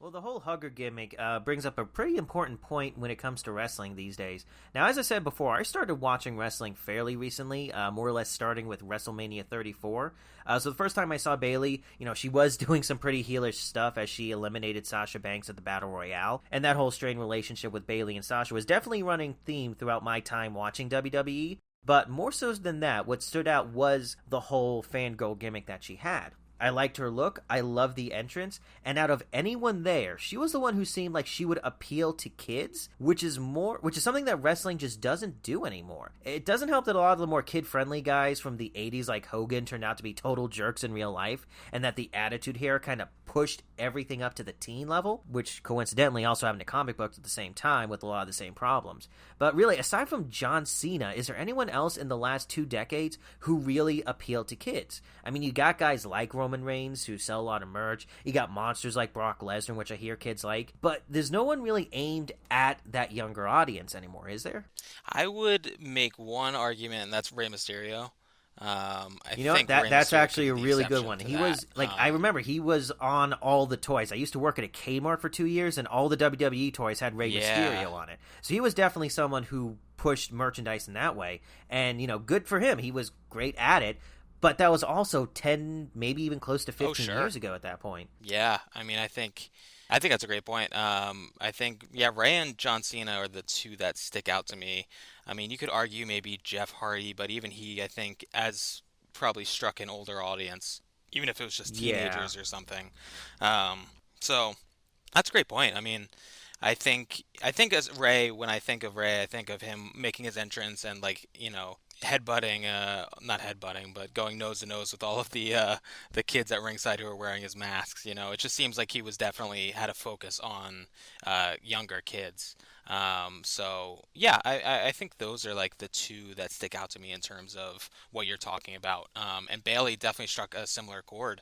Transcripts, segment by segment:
Well, the whole hugger gimmick brings up a pretty important point when it comes to wrestling these days. Now, as I said before, I started watching wrestling fairly recently, more or less starting with WrestleMania 34. So the first time I saw Bayley, she was doing some pretty heelish stuff as she eliminated Sasha Banks at the Battle Royale. And that whole strained relationship with Bayley and Sasha was definitely running theme throughout my time watching WWE. But more so than that, what stood out was the whole fangirl gimmick that she had. I liked her look, I loved the entrance, and out of anyone there, she was the one who seemed like she would appeal to kids, which is something that wrestling just doesn't do anymore. It doesn't help that a lot of the more kid-friendly guys from the 80s like Hogan turned out to be total jerks in real life, and that the Attitude Era kind of pushed everything up to the teen level, which coincidentally also happened to comic books at the same time with a lot of the same problems. But really, aside from John Cena, is there anyone else in the last 2 decades who really appealed to kids? I mean, you got guys like Roman Reigns who sell a lot of merch. You got monsters like Brock Lesnar, which I hear kids like. But there's no one really aimed at that younger audience anymore, is there? I would make one argument, and that's Rey Mysterio. I You know what? think Rey That's Mysterio actually could a be the really good exception one. to He that. was like, I remember he was on all the toys. I used to work at a Kmart for 2 years, and all the WWE toys had Rey Yeah. Mysterio on it. So he was definitely someone who pushed merchandise in that way. And good for him. He was great at it. But that was also 10, maybe even close to Oh, 15 sure. years ago at that point. Yeah. I mean, I think that's a great point. I think, yeah, Ray and John Cena are the two that stick out to me. I mean, you could argue maybe Jeff Hardy, but even he, I think, as probably struck an older audience, even if it was just Yeah. teenagers or something. So that's a great point. I mean, I think as Ray, when I think of Ray, I think of him making his entrance and like, headbutting, not headbutting, but going nose to nose with all of the kids at ringside who are wearing his masks. It just seems like he was definitely had a focus on younger kids. So yeah, I think those are like the two that stick out to me in terms of what you're talking about. And Bailey definitely struck a similar chord,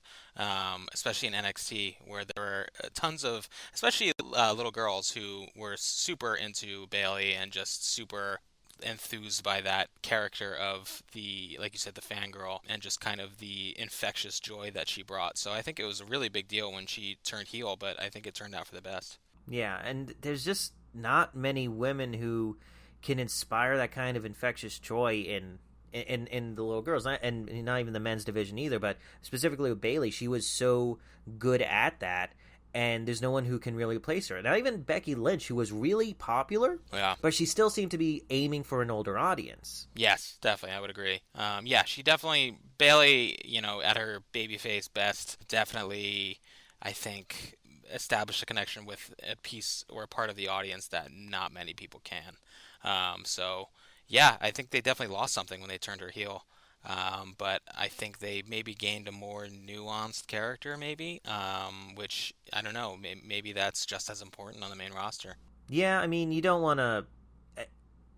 especially in NXT, where there were tons of, especially little girls who were super into Bailey and just super enthused by that character of the, like you said, the fangirl, and just kind of the infectious joy that she brought. So I think it was a really big deal when she turned heel, but I think it turned out for the best. Yeah, and there's just not many women who can inspire that kind of infectious joy in the little girls, and not even the men's division either. But specifically with Bailey, she was so good at that, and there's no one who can really replace her. Not even Becky Lynch, who was really popular, Yeah. but she still seemed to be aiming for an older audience. Yes, definitely, I would agree. Yeah, she definitely Bailey, at her babyface best, definitely, I think, established a connection with a piece or a part of the audience that not many people can. So yeah, I think they definitely lost something when they turned her heel. But I think they maybe gained a more nuanced character, maybe, which I don't know. Maybe that's just as important on the main roster. Yeah, I mean, you don't want to,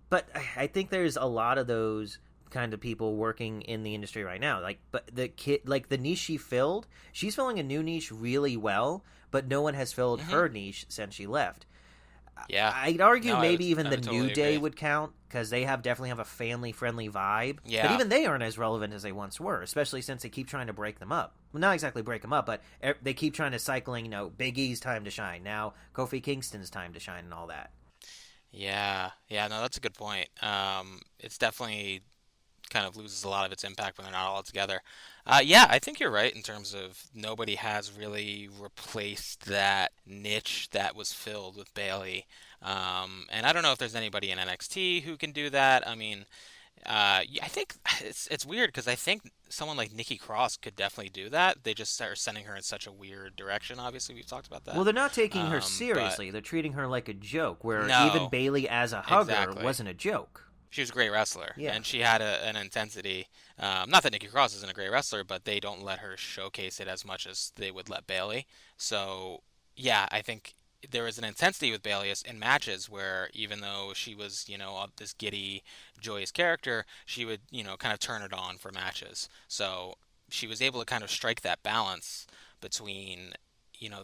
but I think there's a lot of those kind of people working in the industry right now. Like, but the kid, like the niche she filled, she's filling a new niche really well, but no one has filled Hmm. her niche since she left. Yeah. I'd argue No, maybe even I the would New totally Day agree. would count because they definitely have a family friendly vibe. But Yeah. even they aren't as relevant as they once were, especially since they keep trying to break them up. Well, not exactly break them up, but they keep trying to cycling. Big E's time to shine now, Kofi Kingston's time to shine, and all that. Yeah. Yeah. No, that's a good point. It's definitely kind of loses a lot of its impact when they're not all together. Yeah, I think you're right in terms of nobody has really replaced that niche that was filled with Bailey. And I don't know if there's anybody in NXT who can do that. I mean, yeah, I think it's weird because I think someone like Nikki Cross could definitely do that. They just are sending her in such a weird direction. Obviously, we've talked about Well, that. they're not taking her But seriously. They're treating her like a joke, where even no, Bailey as a hugger exactly. wasn't a joke. She was a great wrestler, Yeah. and she had an intensity. Not that Nikki Cross isn't a great wrestler, but they don't let her showcase it as much as they would let Bailey. So, yeah, I think there was an intensity with Bailey in matches where even though she was, this giddy, joyous character, she would, kind of turn it on for matches. So she was able to kind of strike that balance between,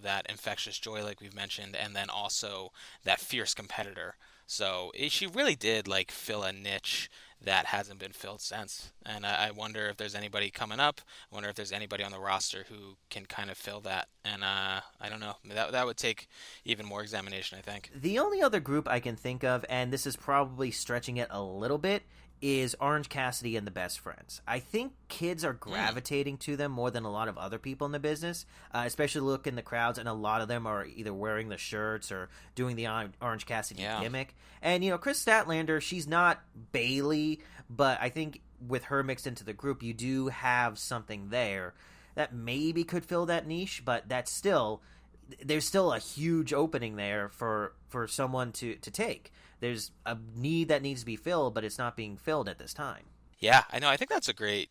that infectious joy, like we've mentioned, and then also that fierce competitor. So she really did like fill a niche that hasn't been filled since. And I wonder if there's anybody coming up. I wonder if there's anybody on the roster who can kind of fill that. And I don't know. That would take even more examination, I think. The only other group I can think of, and this is probably stretching it a little bit, is Orange Cassidy and the Best Friends. I think kids are gravitating to them more than a lot of other people in the business, especially look in the crowds, and a lot of them are either wearing the shirts or doing the Orange Cassidy gimmick. And, Chris Statlander, she's not Bailey, but I think with her mixed into the group, you do have something there that maybe could fill that niche, but there's still a huge opening there for someone to take. There's a need that needs to be filled, but it's not being filled at this time. Yeah, I know. I think that's a great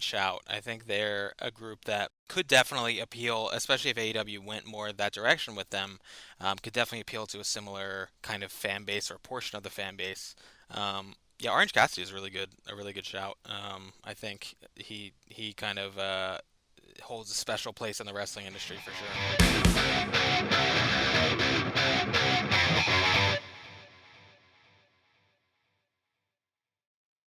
shout. I think they're a group that could definitely appeal, especially if AEW went more that direction with them. Could definitely appeal to a similar kind of fan base or portion of the fan base. Yeah, Orange Cassidy is a really good shout. I think he kind of holds a special place in the wrestling industry for sure.